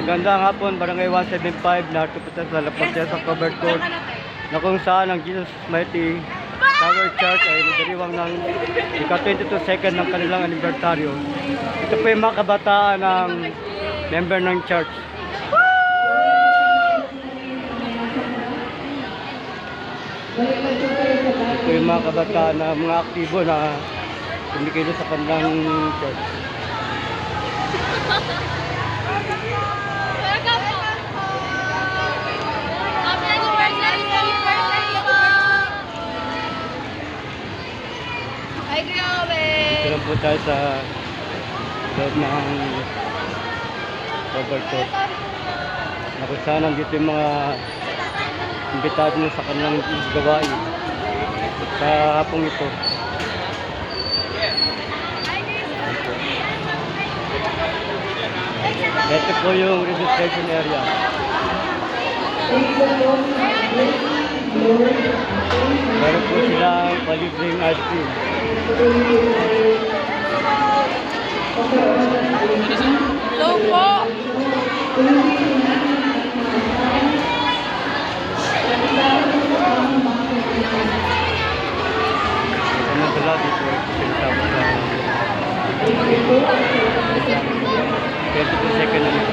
Magandang hapon, Barangay 175, narito po tayo sa Lapasya sa covered court na kung saan ang Jesus Mighty Tower Church ay magdiriwang ng ika-22 second ng kanilang anibersaryo. Ito po yung mga kabataan ng member ng church. Ito yung mga kabataan na mga aktibo na kumikilos sa kanilang church. Ay, grabe! Ito lang po tayo sa loob ng covered court na kung saan nandito yung mga imbitado na sa kanilang gawain sa hapong ito. Ito po yung registration area. Meron po silang palibreng ice cream. Hello po! Ano pala dito pinatapos sa 22 second na